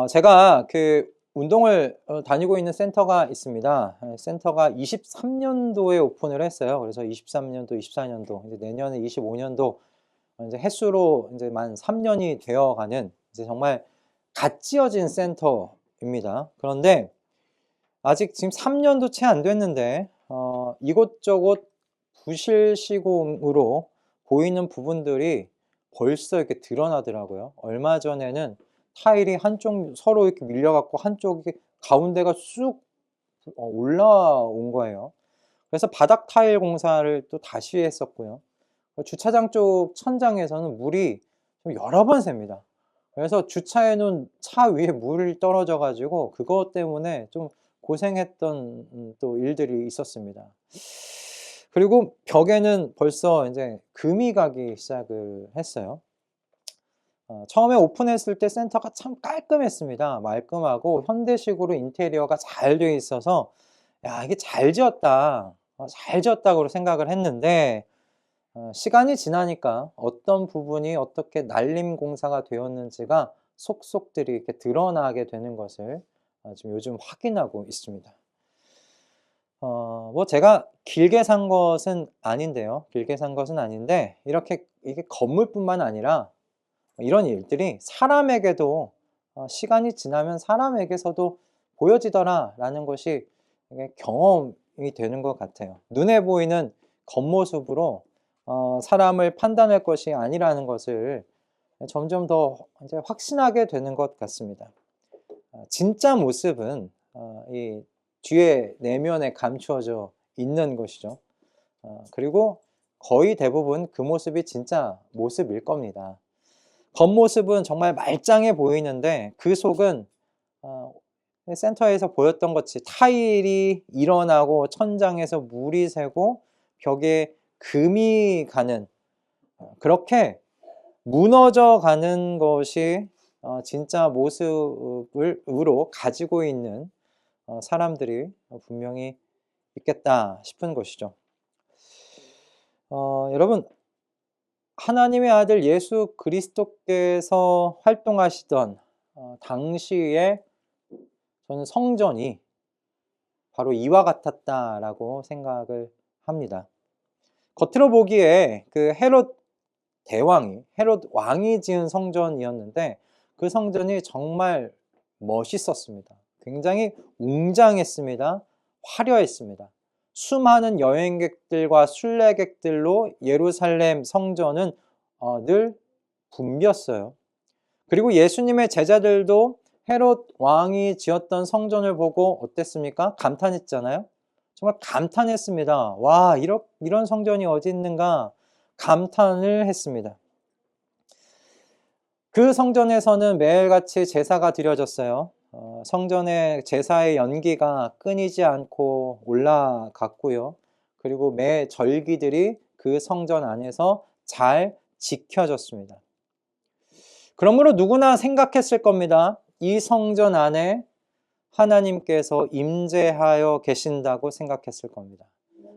제가 그 운동을 다니고 있는 센터가 있습니다. 센터가 23년도에 오픈을 했어요. 그래서 23년도, 24년도, 이제 내년에 25년도 이제 햇수로 이제 만 3년이 되어가는 이제 정말 갓 지어진 센터입니다. 그런데 아직 지금 3년도 채 안 됐는데 이곳저곳 부실 시공으로 보이는 부분들이 벌써 이렇게 드러나더라고요. 얼마 전에는 타일이 한쪽 서로 이렇게 밀려갖고 한쪽이 가운데가 쑥 올라온 거예요. 그래서 바닥 타일 공사를 또 다시 했었고요. 주차장 쪽 천장에서는 물이 좀 여러 번 샙니다. 그래서 주차해 놓은 차 위에 물이 떨어져 가지고 그것 때문에 좀 고생했던 또 일들이 있었습니다. 그리고 벽에는 벌써 이제 금이 가기 시작을 했어요. 처음에 오픈했을 때 센터가 참 깔끔했습니다. 말끔하고 현대식으로 인테리어가 잘 되어 있어서 야, 이게 잘 지었다. 잘 지었다고 생각을 했는데 시간이 지나니까 어떤 부분이 어떻게 날림 공사가 되었는지가 속속들이 이렇게 드러나게 되는 것을 지금 요즘 확인하고 있습니다. 뭐 제가 길게 산 것은 아닌데요. 길게 산 것은 아닌데 이렇게 이게 건물뿐만 아니라 이런 일들이 사람에게도 시간이 지나면 사람에게서도 보여지더라라는 것이 이게 경험이 되는 것 같아요. 눈에 보이는 겉모습으로 사람을 판단할 것이 아니라는 것을 점점 더 이제 확신하게 되는 것 같습니다. 진짜 모습은 이 뒤에 내면에 감추어져 있는 것이죠. 그리고 거의 대부분 그 모습이 진짜 모습일 겁니다. 겉모습은 정말 말짱해 보이는데 그 속은 센터에서 보였던 것이 타일이 일어나고 천장에서 물이 새고 벽에 금이 가는 그렇게 무너져 가는 것이 진짜 모습으로 가지고 있는 사람들이 분명히 있겠다 싶은 것이죠. 여러분, 하나님의 아들 예수 그리스도께서 활동하시던 당시에 저는 성전이 바로 이와 같았다라고 생각을 합니다. 겉으로 보기에 그 헤롯 왕이 지은 성전이었는데 그 성전이 정말 멋있었습니다. 굉장히 웅장했습니다. 화려했습니다. 수많은 여행객들과 순례객들로 예루살렘 성전은 늘 붐볐어요. 그리고 예수님의 제자들도 헤롯 왕이 지었던 성전을 보고 어땠습니까? 감탄했잖아요. 정말 감탄했습니다. 와, 이런 성전이 어디 있는가? 감탄을 했습니다. 그 성전에서는 매일같이 제사가 드려졌어요. 성전의 제사의 연기가 끊이지 않고 올라갔고요. 그리고 매 절기들이 그 성전 안에서 잘 지켜졌습니다. 그러므로 누구나 생각했을 겁니다. 이 성전 안에 하나님께서 임재하여 계신다고 생각했을 겁니다.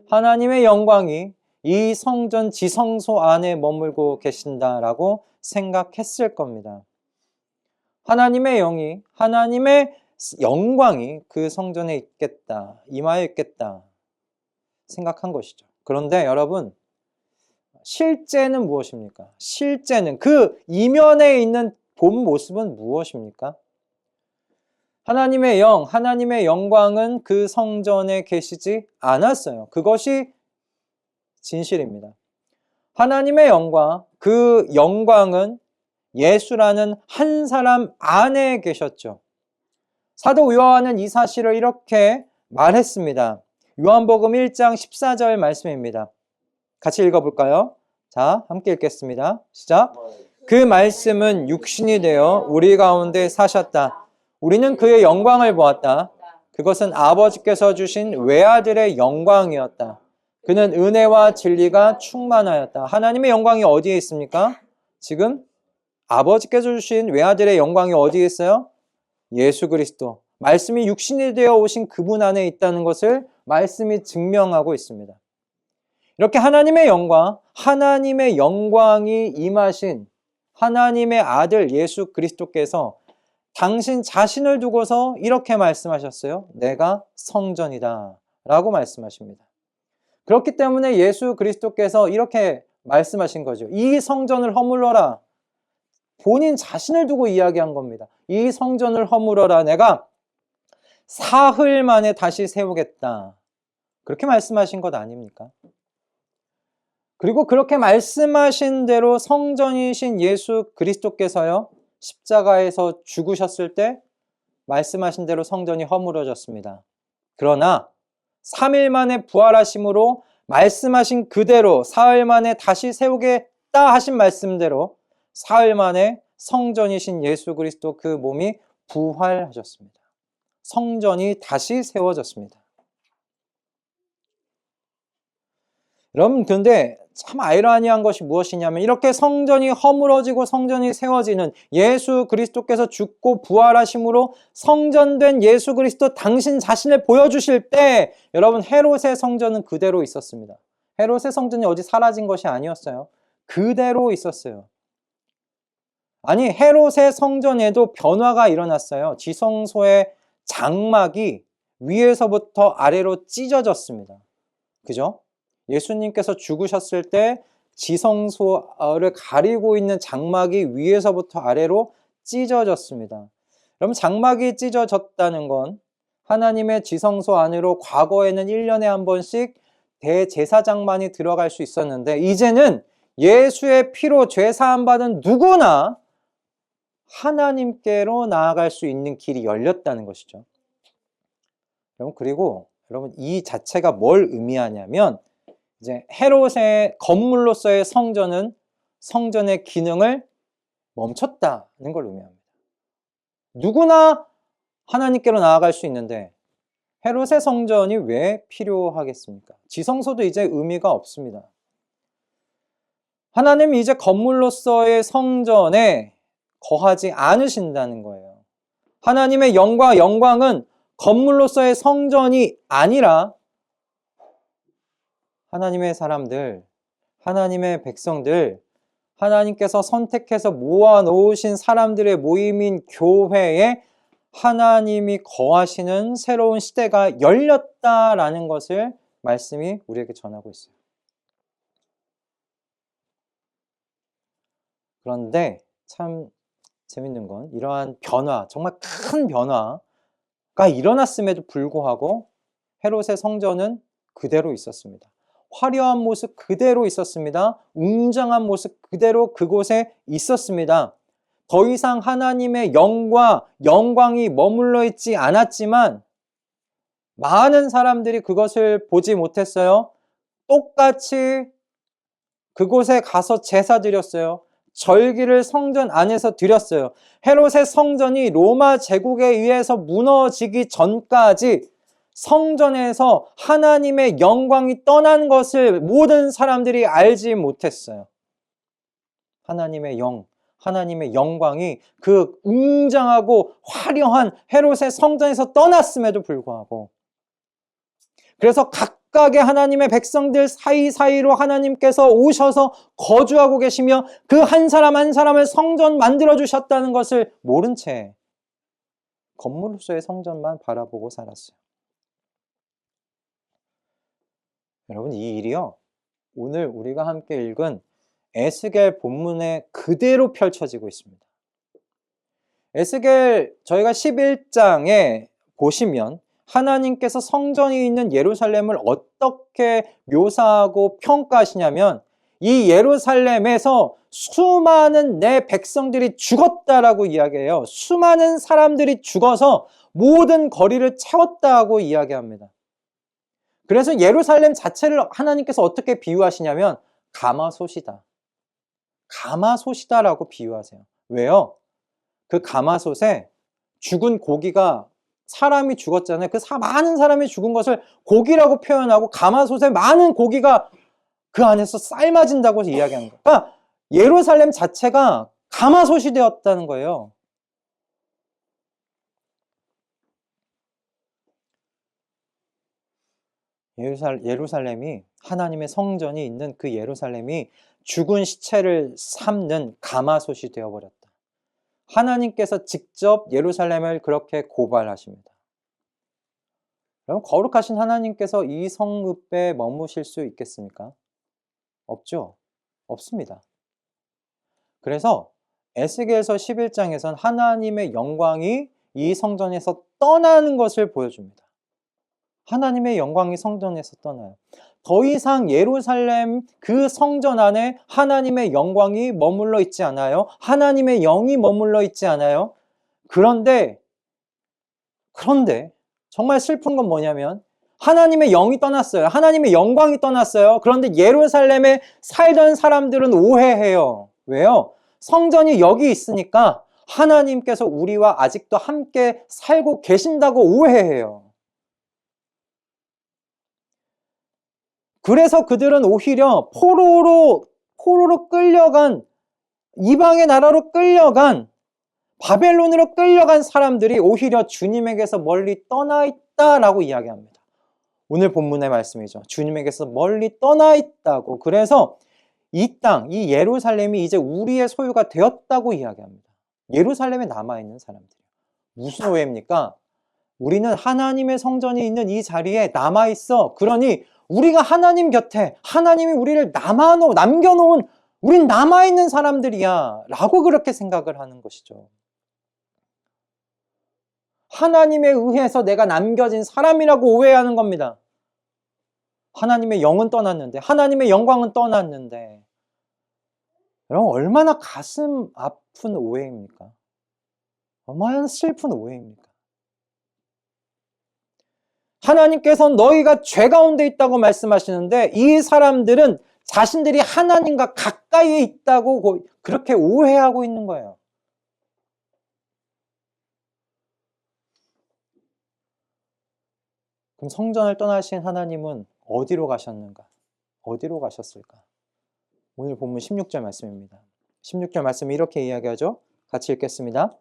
하나님의 영광이 이 성전 지성소 안에 머물고 계신다라고 생각했을 겁니다. 하나님의 영이, 하나님의 영광이 그 성전에 있겠다, 임하여 있겠다 생각한 것이죠. 그런데 여러분, 실제는 무엇입니까? 실제는 그 이면에 있는 본 모습은 무엇입니까? 하나님의 영, 하나님의 영광은 그 성전에 계시지 않았어요. 그것이 진실입니다. 하나님의 영광, 그 영광은 예수라는 한 사람 안에 계셨죠. 사도 요한은 이 사실을 이렇게 말했습니다. 요한복음 1장 14절 말씀입니다. 같이 읽어볼까요? 자, 함께 읽겠습니다. 시작. 그 말씀은 육신이 되어 우리 가운데 사셨다. 우리는 그의 영광을 보았다. 그것은 아버지께서 주신 외아들의 영광이었다. 그는 은혜와 진리가 충만하였다. 하나님의 영광이 어디에 있습니까? 지금 아버지께서 주신 외아들의 영광이 어디에 있어요? 예수 그리스도. 말씀이 육신이 되어 오신 그분 안에 있다는 것을 말씀이 증명하고 있습니다. 이렇게 하나님의 영광, 하나님의 영광이 임하신 하나님의 아들 예수 그리스도께서 당신 자신을 두고서 이렇게 말씀하셨어요. 내가 성전이다 라고 말씀하십니다. 그렇기 때문에 예수 그리스도께서 이렇게 말씀하신 거죠. 이 성전을 허물어라. 본인 자신을 두고 이야기한 겁니다. 이 성전을 허물어라. 내가 사흘 만에 다시 세우겠다. 그렇게 말씀하신 것 아닙니까? 그리고 그렇게 말씀하신 대로 성전이신 예수 그리스도께서요, 십자가에서 죽으셨을 때 말씀하신 대로 성전이 허물어졌습니다. 그러나 3일 만에 부활하심으로 말씀하신 그대로 사흘 만에 다시 세우겠다 하신 말씀대로 사흘 만에 성전이신 예수 그리스도 그 몸이 부활하셨습니다. 성전이 다시 세워졌습니다. 여러분, 근데 참 아이러니한 것이 무엇이냐면 이렇게 성전이 허물어지고 성전이 세워지는 예수 그리스도께서 죽고 부활하심으로 성전된 예수 그리스도 당신 자신을 보여주실 때 여러분, 헤롯의 성전은 그대로 있었습니다. 헤롯의 성전이 어디 사라진 것이 아니었어요. 그대로 있었어요. 아니, 헤롯의 성전에도 변화가 일어났어요. 지성소의 장막이 위에서부터 아래로 찢어졌습니다. 그죠? 예수님께서 죽으셨을 때 지성소를 가리고 있는 장막이 위에서부터 아래로 찢어졌습니다. 그럼 장막이 찢어졌다는 건 하나님의 지성소 안으로 과거에는 1년에 한 번씩 대제사장만이 들어갈 수 있었는데 이제는 예수의 피로 죄 사함 받은 누구나 하나님께로 나아갈 수 있는 길이 열렸다는 것이죠. 그리고 여러분, 이 자체가 뭘 의미하냐면 이제 헤롯의 건물로서의 성전은 성전의 기능을 멈췄다는 걸 의미합니다. 누구나 하나님께로 나아갈 수 있는데 헤롯의 성전이 왜 필요하겠습니까? 지성소도 이제 의미가 없습니다. 하나님이 이제 건물로서의 성전에 거하지 않으신다는 거예요. 하나님의 영광은 건물로서의 성전이 아니라 하나님의 사람들, 하나님의 백성들, 하나님께서 선택해서 모아놓으신 사람들의 모임인 교회에 하나님이 거하시는 새로운 시대가 열렸다라는 것을 말씀이 우리에게 전하고 있어요. 그런데 참 재밌는 건 이러한 변화, 정말 큰 변화가 일어났음에도 불구하고 헤롯의 성전은 그대로 있었습니다. 화려한 모습 그대로 있었습니다. 웅장한 모습 그대로 그곳에 있었습니다. 더 이상 하나님의 영광이 머물러 있지 않았지만 많은 사람들이 그것을 보지 못했어요. 똑같이 그곳에 가서 제사 드렸어요. 절기를 성전 안에서 드렸어요. 헤롯의 성전이 로마 제국에 의해서 무너지기 전까지 성전에서 하나님의 영광이 떠난 것을 모든 사람들이 알지 못했어요. 하나님의 영광이 그 웅장하고 화려한 헤롯의 성전에서 떠났음에도 불구하고, 그래서 각각의 하나님의 백성들 사이사이로 하나님께서 오셔서 거주하고 계시며 그 한 사람 한 사람을 성전 만들어주셨다는 것을 모른 채 건물로서의 성전만 바라보고 살았어요. 여러분, 이 일이요, 오늘 우리가 함께 읽은 에스겔 본문에 그대로 펼쳐지고 있습니다. 에스겔 저희가 11장에 보시면 하나님께서 성전이 있는 예루살렘을 어떻게 묘사하고 평가하시냐면 이 예루살렘에서 수많은 내 백성들이 죽었다라고 이야기해요. 수많은 사람들이 죽어서 모든 거리를 채웠다고 이야기합니다. 그래서 예루살렘 자체를 하나님께서 어떻게 비유하시냐면 가마솥이다라고 비유하세요. 왜요? 그 가마솥에 죽은 고기가, 사람이 죽었잖아요. 그 많은 사람이 죽은 것을 고기라고 표현하고 가마솥에 많은 고기가 그 안에서 삶아진다고 이야기하는 거예요. 그러니까 예루살렘 자체가 가마솥이 되었다는 거예요. 예루살렘이, 하나님의 성전이 있는 그 예루살렘이 죽은 시체를 삶는 가마솥이 되어버렸다. 하나님께서 직접 예루살렘을 그렇게 고발하십니다. 그럼 거룩하신 하나님께서 이 성읍에 머무실 수 있겠습니까? 없죠. 없습니다. 그래서 에스겔서 11장에선 하나님의 영광이 이 성전에서 떠나는 것을 보여줍니다. 하나님의 영광이 성전에서 떠나요. 더 이상 예루살렘 그 성전 안에 하나님의 영광이 머물러 있지 않아요. 하나님의 영이 머물러 있지 않아요. 그런데 정말 슬픈 건 뭐냐면 하나님의 영이 떠났어요. 하나님의 영광이 떠났어요. 그런데 예루살렘에 살던 사람들은 오해해요. 왜요? 성전이 여기 있으니까 하나님께서 우리와 아직도 함께 살고 계신다고 오해해요. 그래서 그들은 오히려 포로로 끌려간, 이방의 나라로 끌려간, 바벨론으로 끌려간 사람들이 오히려 주님에게서 멀리 떠나 있다라고 이야기합니다. 오늘 본문의 말씀이죠. 주님에게서 멀리 떠나 있다고. 그래서 이 땅, 이 예루살렘이 이제 우리의 소유가 되었다고 이야기합니다. 예루살렘에 남아있는 사람들. 무슨 오해입니까? 우리는 하나님의 성전이 있는 이 자리에 남아있어. 그러니 우리가 하나님 곁에, 하나님이 우리를 남겨놓은, 우린 남아있는 사람들이야 라고 그렇게 생각을 하는 것이죠. 하나님에 의해서 내가 남겨진 사람이라고 오해하는 겁니다. 하나님의 영은 떠났는데, 하나님의 영광은 떠났는데, 여러분 얼마나 가슴 아픈 오해입니까? 얼마나 슬픈 오해입니까? 하나님께서는 너희가 죄 가운데 있다고 말씀하시는데 이 사람들은 자신들이 하나님과 가까이에 있다고 그렇게 오해하고 있는 거예요. 그럼 성전을 떠나신 하나님은 어디로 가셨는가? 어디로 가셨을까? 오늘 본문 16절 말씀입니다. 16절 말씀이 이렇게 이야기하죠. 같이 읽겠습니다.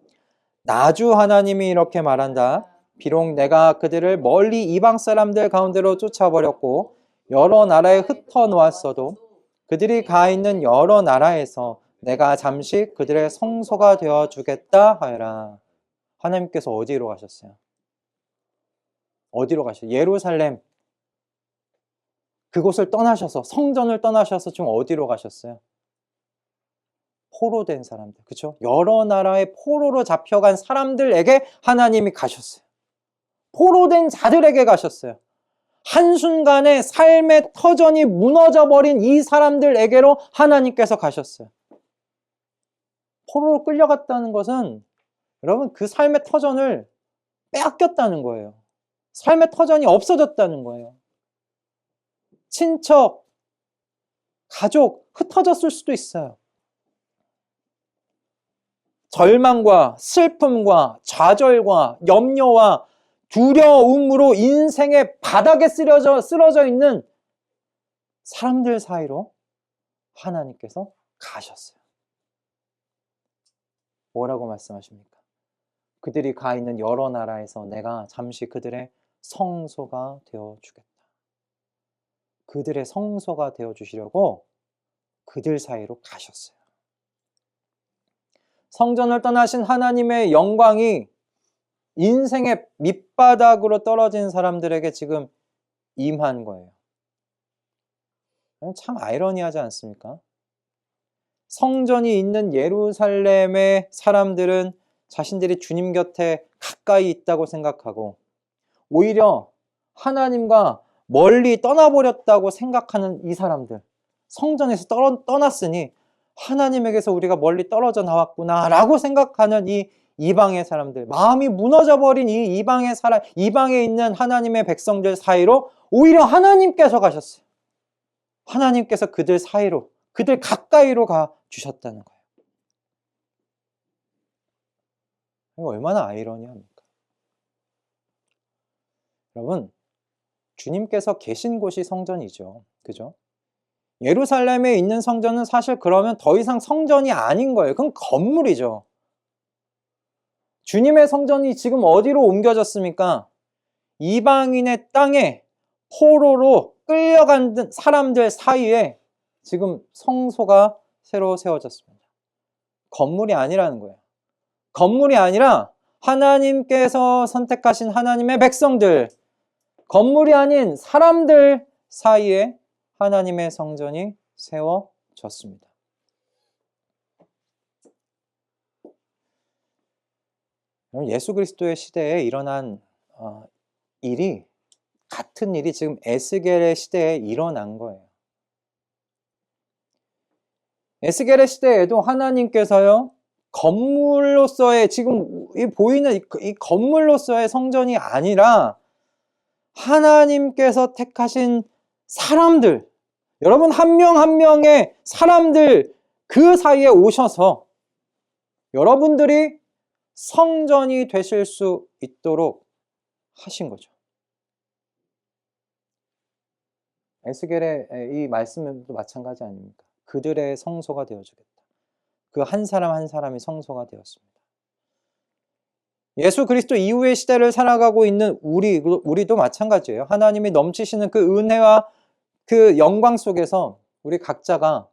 나주 하나님이 이렇게 말한다. 비록 내가 그들을 멀리 이방 사람들 가운데로 쫓아버렸고 여러 나라에 흩어놓았어도 그들이 가 있는 여러 나라에서 내가 잠시 그들의 성소가 되어주겠다 하여라. 하나님께서 어디로 가셨어요? 어디로 가셨어요? 예루살렘 그곳을 떠나셔서 성전을 떠나셔서 지금 어디로 가셨어요? 포로된 사람들, 그렇죠? 여러 나라의 포로로 잡혀간 사람들에게 하나님이 가셨어요. 포로된 자들에게 가셨어요. 한순간에 삶의 터전이 무너져버린 이 사람들에게로 하나님께서 가셨어요. 포로로 끌려갔다는 것은 여러분 그 삶의 터전을 빼앗겼다는 거예요. 삶의 터전이 없어졌다는 거예요. 친척, 가족 흩어졌을 수도 있어요. 절망과 슬픔과 좌절과 염려와 두려움으로 인생의 바닥에 쓰러져 있는 사람들 사이로 하나님께서 가셨어요. 뭐라고 말씀하십니까? 그들이 가 있는 여러 나라에서 내가 잠시 그들의 성소가 되어주겠다. 그들의 성소가 되어주시려고 그들 사이로 가셨어요. 성전을 떠나신 하나님의 영광이 인생의 밑바닥으로 떨어진 사람들에게 지금 임한 거예요. 참 아이러니하지 않습니까? 성전이 있는 예루살렘의 사람들은 자신들이 주님 곁에 가까이 있다고 생각하고 오히려 하나님과 멀리 떠나버렸다고 생각하는 이 사람들, 성전에서 떠났으니 하나님에게서 우리가 멀리 떨어져 나왔구나 라고 생각하는 이 이방의 사람들, 마음이 무너져버린 이 이방에 있는 하나님의 백성들 사이로 오히려 하나님께서 가셨어요. 하나님께서 그들 사이로, 그들 가까이로 가 주셨다는 거예요. 이거 얼마나 아이러니합니까? 여러분, 주님께서 계신 곳이 성전이죠. 그죠? 예루살렘에 있는 성전은 사실 그러면 더 이상 성전이 아닌 거예요. 그건 건물이죠. 주님의 성전이 지금 어디로 옮겨졌습니까? 이방인의 땅에 포로로 끌려간 사람들 사이에 지금 성소가 새로 세워졌습니다. 건물이 아니라는 거예요. 건물이 아니라 하나님께서 선택하신 하나님의 백성들, 건물이 아닌 사람들 사이에 하나님의 성전이 세워졌습니다. 예수 그리스도의 시대에 일어난 일이, 같은 일이 지금 에스겔의 시대에 일어난 거예요. 에스겔의 시대에도 하나님께서요, 건물로서의, 지금 보이는 이 건물로서의 성전이 아니라 하나님께서 택하신 사람들, 여러분 한 명 한 명의 사람들 그 사이에 오셔서 여러분들이 성전이 되실 수 있도록 하신 거죠. 에스겔의 이 말씀도 마찬가지 아닙니까? 그들의 성소가 되어주겠다. 그 한 사람 한 사람이 성소가 되었습니다. 예수 그리스도 이후의 시대를 살아가고 있는 우리도 마찬가지예요. 하나님이 넘치시는 그 은혜와 그 영광 속에서 우리 각자가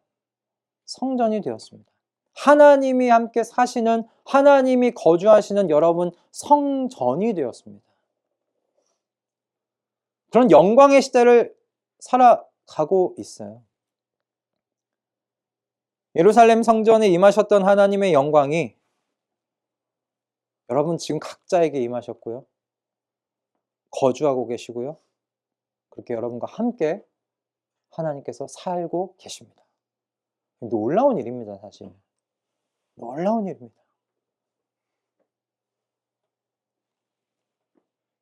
성전이 되었습니다. 하나님이 함께 사시는, 하나님이 거주하시는 여러분 성전이 되었습니다. 그런 영광의 시대를 살아가고 있어요. 예루살렘 성전에 임하셨던 하나님의 영광이 여러분 지금 각자에게 임하셨고요. 거주하고 계시고요. 그렇게 여러분과 함께 하나님께서 살고 계십니다. 놀라운 일입니다, 사실. 놀라운 일입니다.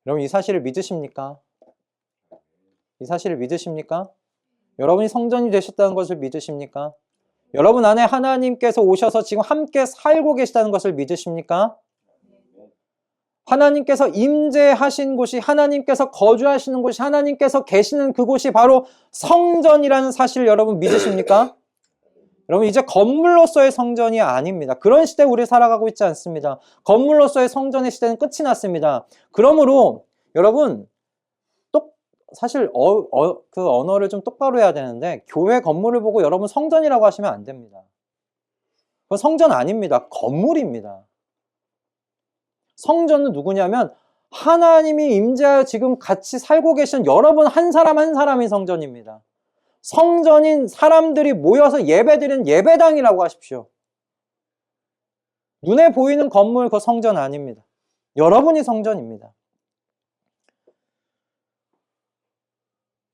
여러분 이 사실을 믿으십니까? 이 사실을 믿으십니까? 여러분이 성전이 되셨다는 것을 믿으십니까? 여러분 안에 하나님께서 오셔서 지금 함께 살고 계시다는 것을 믿으십니까? 하나님께서 임재하신 곳이, 하나님께서 거주하시는 곳이, 하나님께서 계시는 그곳이 바로 성전이라는 사실을 여러분 믿으십니까? 여러분 이제 건물로서의 성전이 아닙니다. 그런 시대에 우리 살아가고 있지 않습니다. 건물로서의 성전의 시대는 끝이 났습니다. 그러므로 여러분 사실 그 언어를 좀 똑바로 해야 되는데, 교회 건물을 보고 여러분 성전이라고 하시면 안 됩니다. 그건 성전 아닙니다. 건물입니다. 성전은 누구냐면 하나님이 임재하여 지금 같이 살고 계신 여러분 한 사람 한 사람이 성전입니다. 성전인 사람들이 모여서 예배드리는 예배당이라고 하십시오. 눈에 보이는 건물, 그 성전 아닙니다. 여러분이 성전입니다.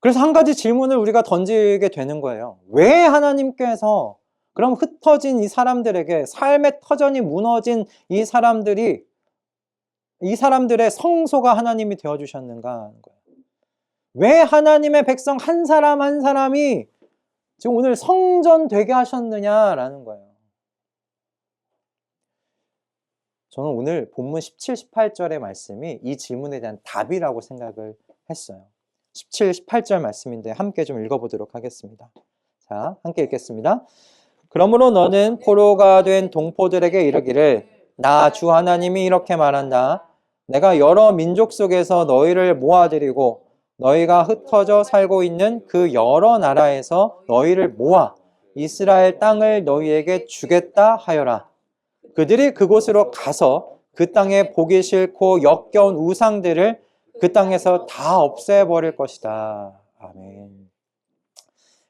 그래서 한 가지 질문을 우리가 던지게 되는 거예요. 왜 하나님께서 그럼 흩어진 이 사람들에게, 삶의 터전이 무너진 이 사람들의 성소가 하나님이 되어주셨는가 하는 거예요. 왜 하나님의 백성 한 사람 한 사람이 지금 오늘 성전 되게 하셨느냐라는 거예요. 저는 오늘 본문 17, 18절의 말씀이 이 질문에 대한 답이라고 생각을 했어요. 17, 18절 말씀인데 함께 좀 읽어보도록 하겠습니다. 자, 함께 읽겠습니다. 그러므로 너는 포로가 된 동포들에게 이르기를, 나 주 하나님이 이렇게 말한다. 내가 여러 민족 속에서 너희를 모아들이고 너희가 흩어져 살고 있는 그 여러 나라에서 너희를 모아 이스라엘 땅을 너희에게 주겠다 하여라. 그들이 그곳으로 가서 그 땅에 보기 싫고 역겨운 우상들을 그 땅에서 다 없애버릴 것이다. 아멘.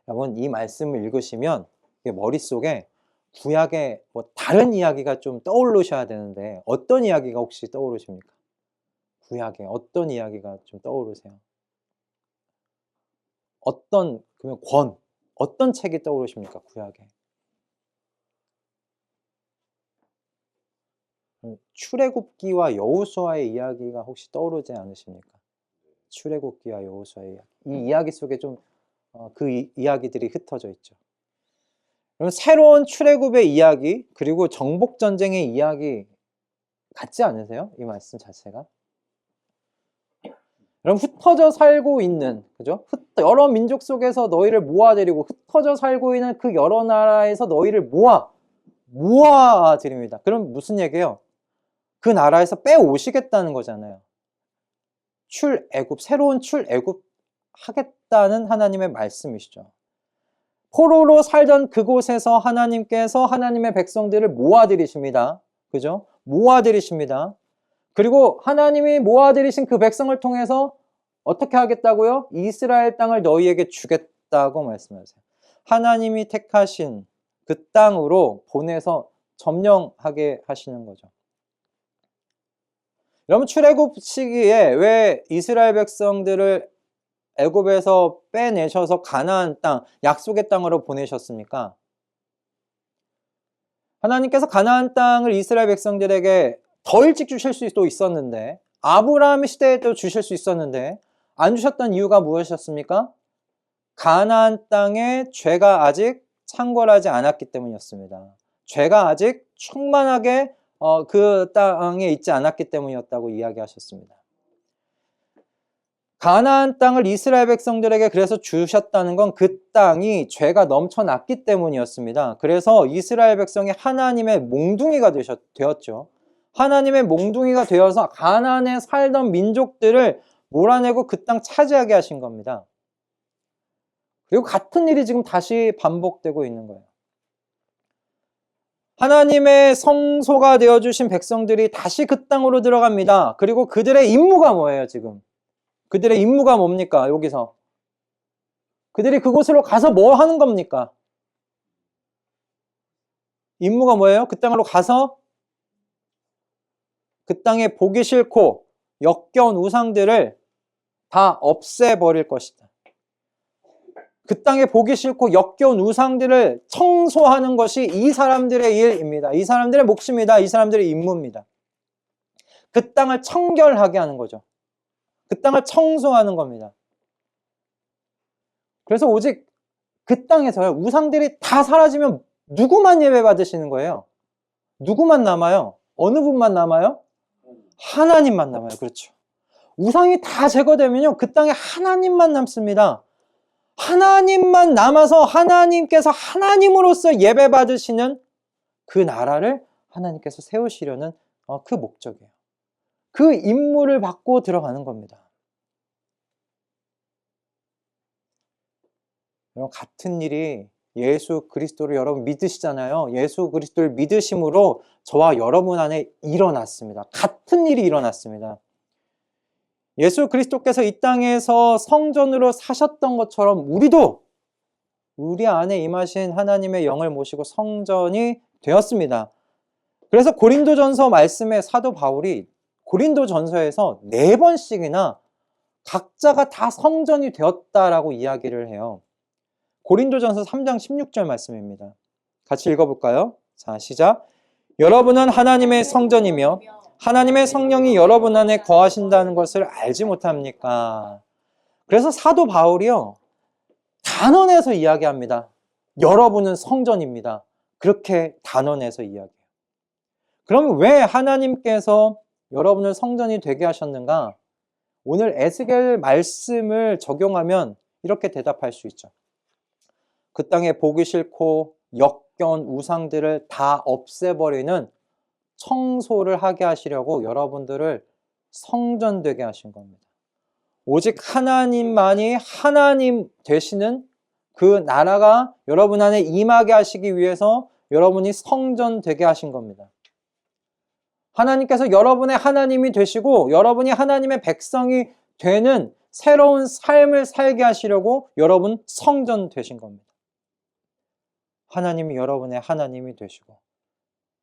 여러분 이 말씀을 읽으시면 머릿속에 구약의 다른 이야기가 좀 떠오르셔야 되는데, 어떤 이야기가 혹시 떠오르십니까? 구약에 어떤 이야기가 좀 떠오르세요? 그러면 어떤 책이 떠오르십니까? 구약에. 출애굽기와 여호수아의 이야기가 혹시 떠오르지 않으십니까? 출애굽기와 여호수아의 이야기. 이 이야기 속에 좀 그 이야기들이 흩어져 있죠. 그럼 새로운 출애굽의 이야기, 그리고 정복 전쟁의 이야기 같지 않으세요? 이 말씀 자체가. 그럼 흩어져 살고 있는, 그죠? 여러 민족 속에서 너희를 모아드리고 흩어져 살고 있는 그 여러 나라에서 너희를 모아드립니다. 그럼 무슨 얘기예요? 그 나라에서 빼오시겠다는 거잖아요. 새로운 출애굽 하겠다는 하나님의 말씀이시죠. 포로로 살던 그곳에서 하나님께서 하나님의 백성들을 모아들이십니다. 그죠? 모아들이십니다. 그리고 하나님이 모아들이신 그 백성을 통해서 어떻게 하겠다고요? 이스라엘 땅을 너희에게 주겠다고 말씀하세요. 하나님이 택하신 그 땅으로 보내서 점령하게 하시는 거죠. 여러분, 출애굽 시기에 왜 이스라엘 백성들을 애굽에서 빼내셔서 가나안 땅, 약속의 땅으로 보내셨습니까? 하나님께서 가나안 땅을 이스라엘 백성들에게 더 일찍 주실 수도 있었는데, 아브라함 시대에도 주실 수 있었는데 안 주셨던 이유가 무엇이었습니까? 가나안 땅에 죄가 아직 창궐하지 않았기 때문이었습니다. 죄가 아직 충만하게 그 땅에 있지 않았기 때문이었다고 이야기하셨습니다. 가나안 땅을 이스라엘 백성들에게 그래서 주셨다는 건 그 땅이 죄가 넘쳐났기 때문이었습니다. 그래서 이스라엘 백성이 하나님의 몽둥이가 되었죠. 하나님의 몽둥이가 되어서 가나안에 살던 민족들을 몰아내고 그 땅 차지하게 하신 겁니다. 그리고 같은 일이 지금 다시 반복되고 있는 거예요. 하나님의 성소가 되어주신 백성들이 다시 그 땅으로 들어갑니다. 그리고 그들의 임무가 뭐예요, 지금? 그들의 임무가 뭡니까, 여기서? 그들이 그곳으로 가서 뭐 하는 겁니까? 임무가 뭐예요? 그 땅으로 가서 그 땅에 보기 싫고 역겨운 우상들을 다 없애버릴 것이다. 그 땅에 보기 싫고 역겨운 우상들을 청소하는 것이 이 사람들의 일입니다. 이 사람들의 몫입니다. 이 사람들의 임무입니다. 그 땅을 청결하게 하는 거죠. 그 땅을 청소하는 겁니다. 그래서 오직 그 땅에서요, 우상들이 다 사라지면 누구만 예배 받으시는 거예요? 누구만 남아요? 어느 분만 남아요? 하나님만 남아요. 그렇죠. 우상이 다 제거되면요, 그 땅에 하나님만 남습니다. 하나님만 남아서 하나님께서 하나님으로서 예배 받으시는 그 나라를 하나님께서 세우시려는 그 목적이에요. 그 임무를 받고 들어가는 겁니다. 여러분, 같은 일이 예수 그리스도를 여러분 믿으시잖아요. 예수 그리스도를 믿으심으로 저와 여러분 안에 일어났습니다. 같은 일이 일어났습니다. 예수 그리스도께서 이 땅에서 성전으로 사셨던 것처럼 우리도 우리 안에 임하신 하나님의 영을 모시고 성전이 되었습니다. 그래서 고린도전서 말씀에 사도 바울이 고린도전서에서 4번씩이나 각자가 다 성전이 되었다라고 이야기를 해요. 고린도전서 3장 16절 말씀입니다. 같이 읽어볼까요? 자, 시작. 여러분은 하나님의 성전이며 하나님의 성령이 여러분 안에 거하신다는 것을 알지 못합니까? 그래서 사도 바울이요, 단언해서 이야기합니다. 여러분은 성전입니다. 그렇게 단언해서 이야기해요. 그러면 왜 하나님께서 여러분을 성전이 되게 하셨는가? 오늘 에스겔 말씀을 적용하면 이렇게 대답할 수 있죠. 그 땅에 보기 싫고 역겨운 우상들을 다 없애버리는 청소를 하게 하시려고 여러분들을 성전 되게 하신 겁니다. 오직 하나님만이 하나님 되시는 그 나라가 여러분 안에 임하게 하시기 위해서 여러분이 성전 되게 하신 겁니다. 하나님께서 여러분의 하나님이 되시고 여러분이 하나님의 백성이 되는 새로운 삶을 살게 하시려고 여러분 성전 되신 겁니다. 하나님이 여러분의 하나님이 되시고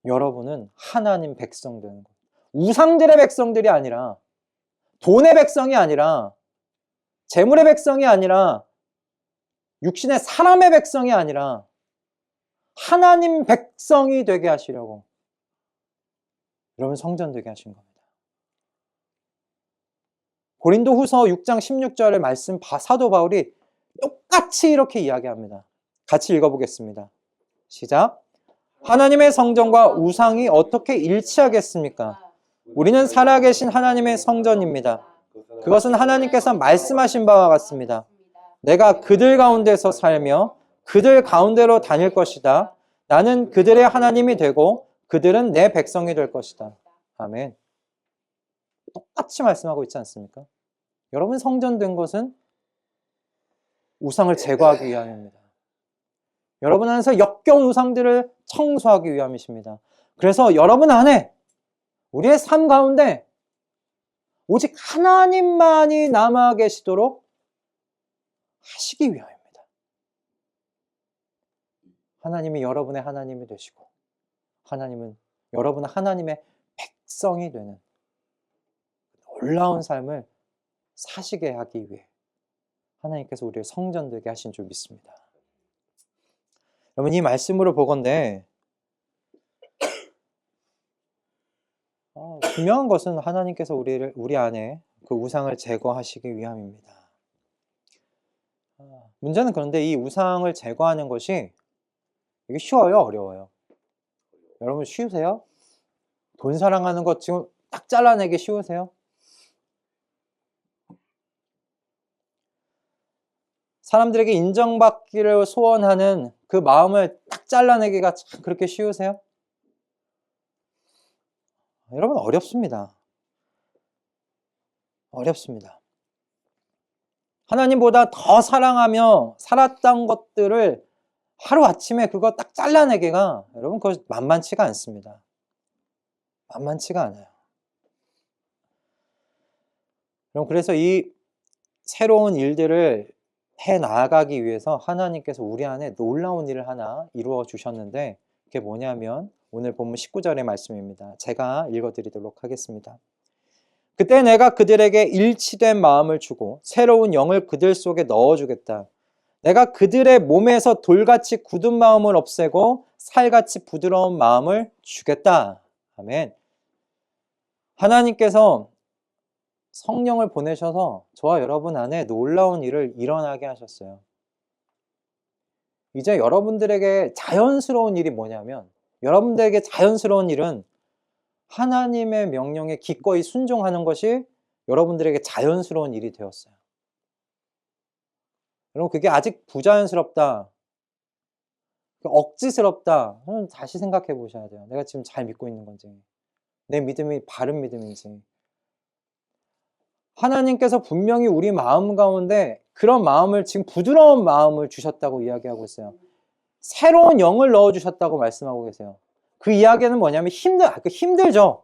여러분은 하나님 백성 되는 겁니다. 우상들의 백성들이 아니라, 돈의 백성이 아니라, 재물의 백성이 아니라, 육신의 사람의 백성이 아니라 하나님 백성이 되게 하시려고 여러분 성전 되게 하신 겁니다. 고린도후서 6장 16절의 말씀 사도 바울이 똑같이 이렇게 이야기합니다. 같이 읽어보겠습니다. 시작. 하나님의 성전과 우상이 어떻게 일치하겠습니까? 우리는 살아계신 하나님의 성전입니다. 그것은 하나님께서 말씀하신 바와 같습니다. 내가 그들 가운데서 살며 그들 가운데로 다닐 것이다. 나는 그들의 하나님이 되고 그들은 내 백성이 될 것이다. 아멘. 똑같이 말씀하고 있지 않습니까? 여러분 성전된 것은 우상을 제거하기 위함입니다. 여러분 안에서 역겨운 우상들을 청소하기 위함이십니다. 그래서 여러분 안에 우리의 삶 가운데 오직 하나님만이 남아 계시도록 하시기 위하여입니다. 하나님이 여러분의 하나님이 되시고 여러분은 하나님의 백성이 되는 놀라운 삶을 사시게 하기 위해 하나님께서 우리를 성전되게 하신 줄 믿습니다. 여러분, 이 말씀으로 보건대 분명한 것은 하나님께서 우리 안에 그 우상을 제거하시기 위함입니다. 문제는 그런데 이 우상을 제거하는 것이 이게 쉬워요, 어려워요? 여러분 쉬우세요? 돈 사랑하는 것 지금 딱 잘라내기 쉬우세요? 사람들에게 인정받기를 소원하는 그 마음을 딱 잘라내기가 참 그렇게 쉬우세요? 여러분 어렵습니다. 어렵습니다. 하나님보다 더 사랑하며 살았던 것들을 하루아침에 그거 딱 잘라내기가 여러분 그거 만만치가 않습니다. 만만치가 않아요. 여러분 그래서 이 새로운 일들을 해 나아가기 위해서 하나님께서 우리 안에 놀라운 일을 하나 이루어 주셨는데 그게 뭐냐면 오늘 본문 19절의 말씀입니다. 제가 읽어드리도록 하겠습니다. 그때 내가 그들에게 일치된 마음을 주고 새로운 영을 그들 속에 넣어주겠다. 내가 그들의 몸에서 돌같이 굳은 마음을 없애고 살같이 부드러운 마음을 주겠다. 아멘. 하나님께서 성령을 보내셔서 저와 여러분 안에 놀라운 일을 일어나게 하셨어요. 이제 여러분들에게 자연스러운 일이 뭐냐면 여러분들에게 자연스러운 일은 하나님의 명령에 기꺼이 순종하는 것이 여러분들에게 자연스러운 일이 되었어요. 여러분 그게 아직 부자연스럽다, 억지스럽다, 다시 생각해 보셔야 돼요. 내가 지금 잘 믿고 있는 건지, 내 믿음이 바른 믿음인지. 하나님께서 분명히 우리 마음 가운데 그런 마음을 지금 부드러운 마음을 주셨다고 이야기하고 있어요. 새로운 영을 넣어주셨다고 말씀하고 계세요. 그 이야기는 뭐냐면 힘들죠.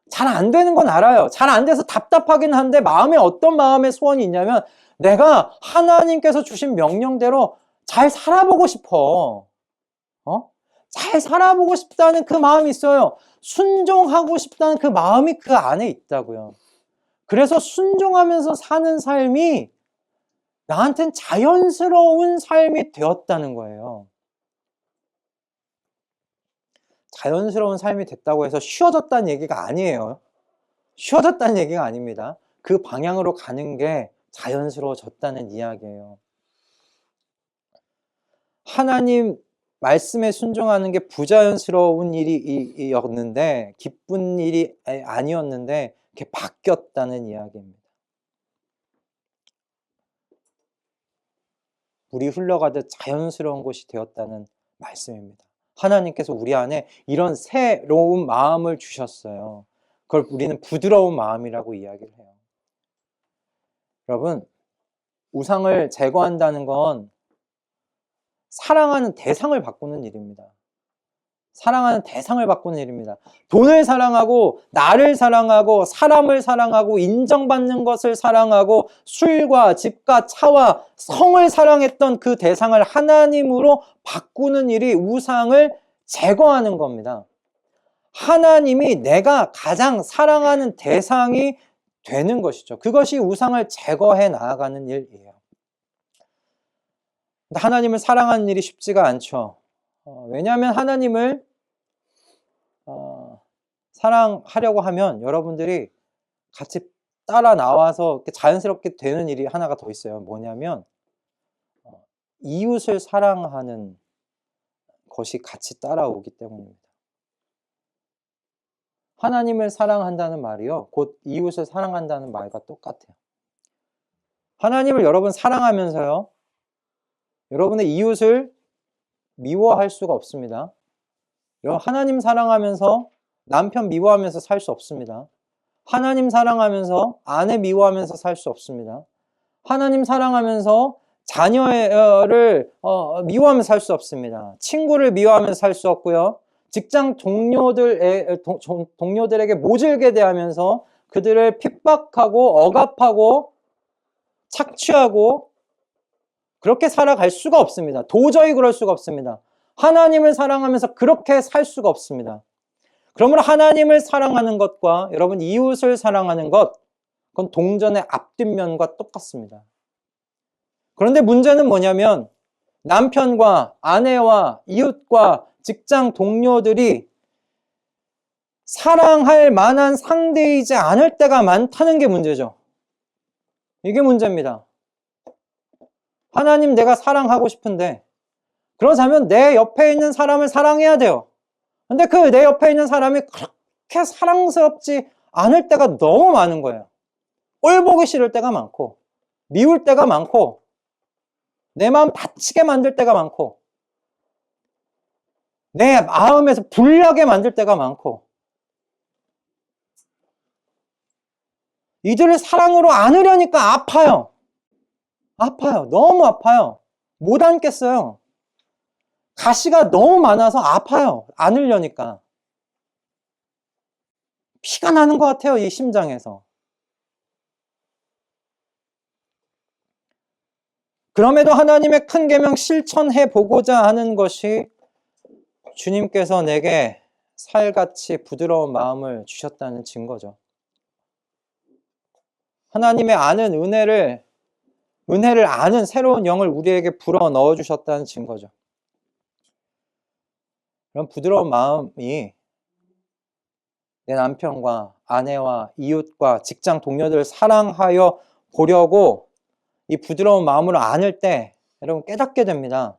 잘 안 되는 건 알아요. 잘 안 돼서 답답하긴 한데 마음에 어떤 마음의 소원이 있냐면 내가 하나님께서 주신 명령대로 잘 살아보고 싶어. 잘 살아보고 싶다는 그 마음이 있어요. 순종하고 싶다는 그 마음이 그 안에 있다고요. 그래서 순종하면서 사는 삶이 나한텐 자연스러운 삶이 되었다는 거예요. 자연스러운 삶이 됐다고 해서 쉬워졌다는 얘기가 아니에요. 쉬워졌다는 얘기가 아닙니다. 그 방향으로 가는 게 자연스러워졌다는 이야기예요. 하나님 말씀에 순종하는 게 부자연스러운 일이었는데 기쁜 일이 아니었는데 이렇게 바뀌었다는 이야기입니다. 물이 흘러가듯 자연스러운 것이 되었다는 말씀입니다. 하나님께서 우리 안에 이런 새로운 마음을 주셨어요. 그걸 우리는 부드러운 마음이라고 이야기를 해요. 여러분, 우상을 제거한다는 건 사랑하는 대상을 바꾸는 일입니다. 사랑하는 대상을 바꾸는 일입니다. 돈을 사랑하고 나를 사랑하고 사람을 사랑하고 인정받는 것을 사랑하고 술과 집과 차와 성을 사랑했던 그 대상을 하나님으로 바꾸는 일이 우상을 제거하는 겁니다. 하나님이 내가 가장 사랑하는 대상이 되는 것이죠. 그것이 우상을 제거해 나아가는 일이에요. 하나님을 사랑하는 일이 쉽지가 않죠. 왜냐하면 하나님을 사랑하려고 하면 여러분들이 같이 따라 나와서 자연스럽게 되는 일이 하나가 더 있어요. 뭐냐면 이웃을 사랑하는 것이 같이 따라오기 때문입니다. 하나님을 사랑한다는 말이요, 곧 이웃을 사랑한다는 말과 똑같아요. 하나님을 여러분 사랑하면서요, 여러분의 이웃을 미워할 수가 없습니다. 여러분 하나님 사랑하면서 남편 미워하면서 살 수 없습니다. 하나님 사랑하면서 아내 미워하면서 살 수 없습니다. 하나님 사랑하면서 자녀를 미워하면서 살 수 없습니다. 친구를 미워하면서 살 수 없고요. 직장 동료들에게 모질게 대하면서 그들을 핍박하고 억압하고 착취하고 그렇게 살아갈 수가 없습니다. 도저히 그럴 수가 없습니다. 하나님을 사랑하면서 그렇게 살 수가 없습니다. 그러므로 하나님을 사랑하는 것과 여러분 이웃을 사랑하는 것, 그건 동전의 앞뒷면과 똑같습니다. 그런데 문제는 뭐냐면 남편과 아내와 이웃과 직장 동료들이 사랑할 만한 상대이지 않을 때가 많다는 게 문제죠. 이게 문제입니다. 하나님 내가 사랑하고 싶은데 그러자면 내 옆에 있는 사람을 사랑해야 돼요. 근데 그 내 옆에 있는 사람이 그렇게 사랑스럽지 않을 때가 너무 많은 거예요. 꼴 보기 싫을 때가 많고 미울 때가 많고 내 마음 다치게 만들 때가 많고 내 마음에서 불나게 만들 때가 많고 이들을 사랑으로 안으려니까 아파요. 아파요. 너무 아파요. 못 안겠어요. 가시가 너무 많아서 아파요. 안으려니까. 피가 나는 것 같아요. 이 심장에서. 그럼에도 하나님의 큰 계명 실천해 보고자 하는 것이 주님께서 내게 살같이 부드러운 마음을 주셨다는 증거죠. 하나님의 아는 은혜를 아는 새로운 영을 우리에게 불어 넣어 주셨다는 증거죠. 그런 부드러운 마음이 내 남편과 아내와 이웃과 직장 동료들을 사랑하여 보려고 이 부드러운 마음으로 안을 때 여러분 깨닫게 됩니다.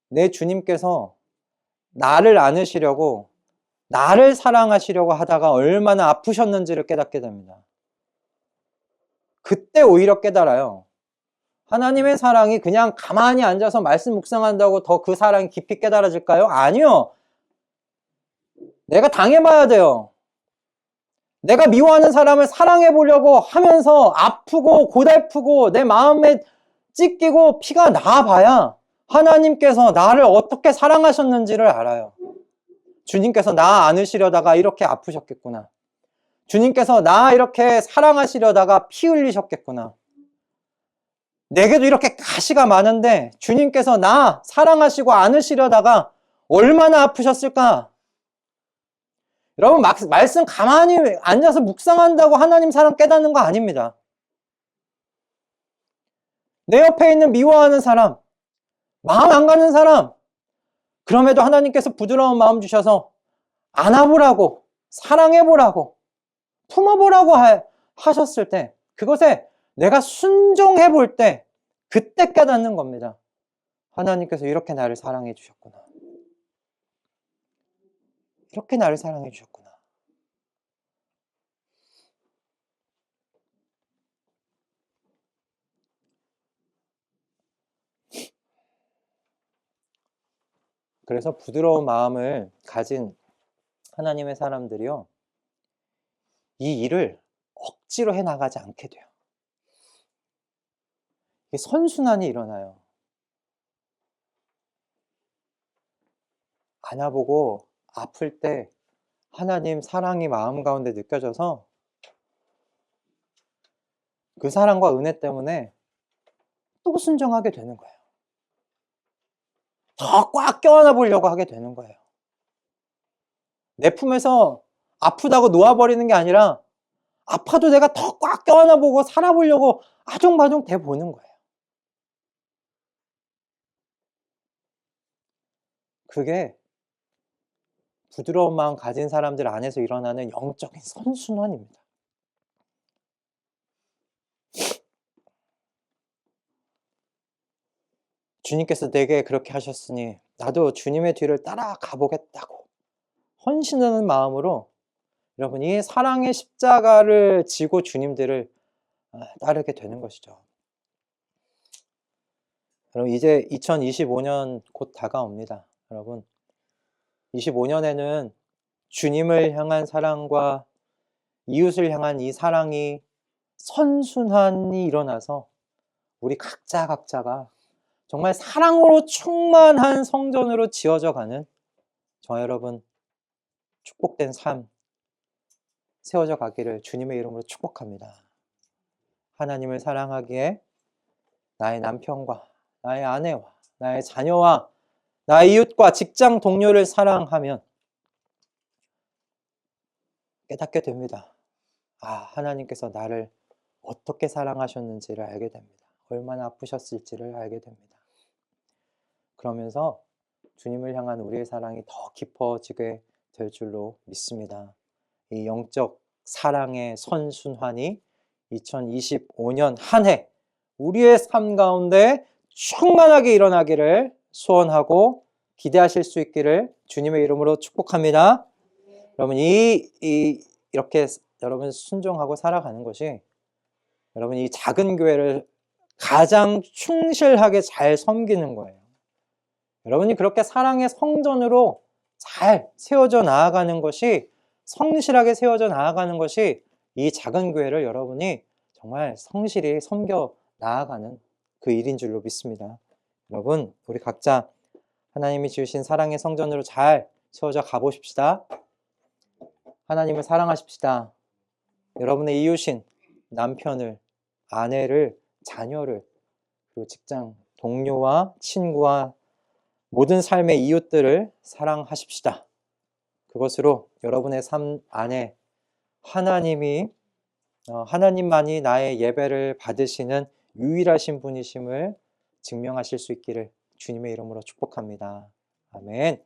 내 주님께서 나를 안으시려고 나를 사랑하시려고 하다가 얼마나 아프셨는지를 깨닫게 됩니다. 그때 오히려 깨달아요. 하나님의 사랑이 그냥 가만히 앉아서 말씀 묵상한다고 더 그 사랑이 깊이 깨달아질까요? 아니요. 내가 당해봐야 돼요. 내가 미워하는 사람을 사랑해 보려고 하면서 아프고 고달프고 내 마음에 찢기고 피가 나봐야 하나님께서 나를 어떻게 사랑하셨는지를 알아요. 주님께서 나 안으시려다가 이렇게 아프셨겠구나. 주님께서 나 이렇게 사랑하시려다가 피 흘리셨겠구나. 내게도 이렇게 가시가 많은데 주님께서 나 사랑하시고 안으시려다가 얼마나 아프셨을까? 여러분 말씀 가만히 앉아서 묵상한다고 하나님 사랑 깨닫는 거 아닙니다. 내 옆에 있는 미워하는 사람, 마음 안 가는 사람, 그럼에도 하나님께서 부드러운 마음 주셔서 안아보라고, 사랑해보라고, 품어보라고 하셨을 때 그것에 내가 순종해 볼 때 그때 깨닫는 겁니다. 하나님께서 이렇게 나를 사랑해 주셨구나. 이렇게 나를 사랑해 주셨구나. 그래서 부드러운 마음을 가진 하나님의 사람들이요, 이 일을 억지로 해나가지 않게 돼요. 이게 선순환이 일어나요. 안아보고 아플 때 하나님 사랑이 마음 가운데 느껴져서 그 사랑과 은혜 때문에 또 순종하게 되는 거예요. 더 꽉 껴안아 보려고 하게 되는 거예요. 내 품에서 아프다고 놓아버리는 게 아니라 아파도 내가 더 꽉 껴안아 보고 살아보려고 아종바종 돼 보는 거예요. 그게 부드러운 마음 가진 사람들 안에서 일어나는 영적인 선순환입니다. 주님께서 내게 그렇게 하셨으니 나도 주님의 뒤를 따라가 보겠다고 헌신하는 마음으로 여러분이 사랑의 십자가를 지고 주님들을 따르게 되는 것이죠. 여러분 이제 2025년 곧 다가옵니다. 여러분 25년에는 주님을 향한 사랑과 이웃을 향한 이 사랑이 선순환이 일어나서 우리 각자가 정말 사랑으로 충만한 성전으로 지어져 가는 저와 여러분 축복된 삶 세워져 가기를 주님의 이름으로 축복합니다. 하나님을 사랑하기에 나의 남편과 나의 아내와 나의 자녀와 나의 이웃과 직장 동료를 사랑하면 깨닫게 됩니다. 하나님께서 나를 어떻게 사랑하셨는지를 알게 됩니다. 얼마나 아프셨을지를 알게 됩니다. 그러면서 주님을 향한 우리의 사랑이 더 깊어지게 될 줄로 믿습니다. 이 영적 사랑의 선순환이 2025년 한 해 우리의 삶 가운데 충만하게 일어나기를 소원하고 기대하실 수 있기를 주님의 이름으로 축복합니다. 여러분 이렇게 여러분 순종하고 살아가는 것이 여러분 이 작은 교회를 가장 충실하게 잘 섬기는 거예요. 여러분이 그렇게 사랑의 성전으로 잘 세워져 나아가는 것이 성실하게 세워져 나아가는 것이 이 작은 교회를 여러분이 정말 성실히 섬겨 나아가는 그 일인 줄로 믿습니다. 여러분 우리 각자 하나님이 지으신 사랑의 성전으로 잘 세워져 가보십시다. 하나님을 사랑하십시다. 여러분의 이웃인 남편을, 아내를, 자녀를, 그리고 직장 동료와 친구와 모든 삶의 이웃들을 사랑하십시다. 그것으로 여러분의 삶 안에 하나님만이 나의 예배를 받으시는 유일하신 분이심을 증명하실 수 있기를 주님의 이름으로 축복합니다. 아멘.